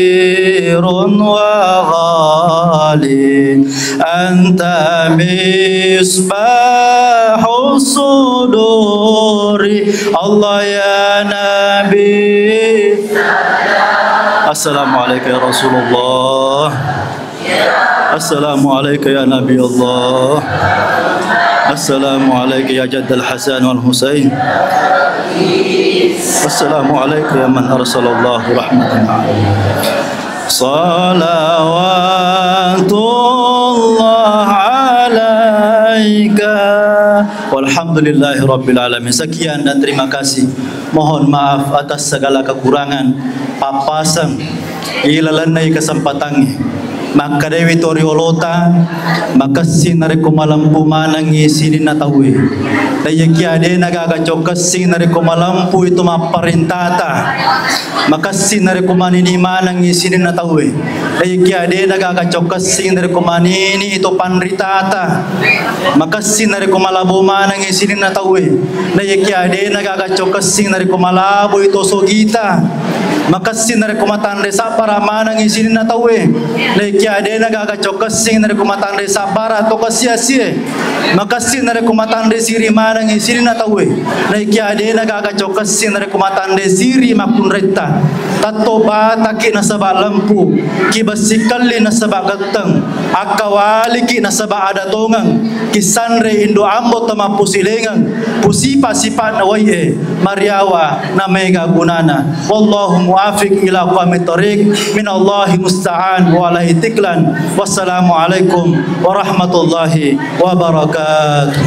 wa ghali, anta misbahus suduri. Allah ya Nabi. Assalamualaikum ya Rasulullah. Assalamualaikum ya Nabi Allah. Assalamualaikum ya Jaddal Hasan wal Husain. Assalamualaikum ya man arsalallahu rahmatan. Salawatullah alaika. Walhamdulillahi rabbil alamin. Sekian dan terima kasih. Mohon maaf atas segala kekurangan, papasan, ilalanai kesempatan. Maka Dewi Toriolota, maka sinari kumalampu manangi sini natawi. Daya kiade nagaga cokas sinari kumalampu itu maparintata. Maka sinari kumanini manangi sini natawi. Daya kiade nagaga cokas sinari kumanini itu panritata. Maka sinari kumalabu manangi sini natawi. Daya kiade nagaga cokas sinari kumalabu itu sogita. Maka sinari kumatan desa para manangi sini natawi. Kiade naga cokas sing dari kumatan de sabara to kasia-sia. Maka sing dari kumatan de siri manang siri na tawe. Nai kiade naga cokas sing dari kumatan de siri makun retta. Tato ba taki na saba lampu, ki basikali na saba gatang, akawali ki na saba adatongang, kisanre indo ambo tama pusilengang, pusipa sipa na waye, mariawa na mega gunana. Wallahu muafiq ila qawmit tariq, min Allahi musta'an wa ala itiklan. Wassalamualaikum warahmatullahi wabarakatuh.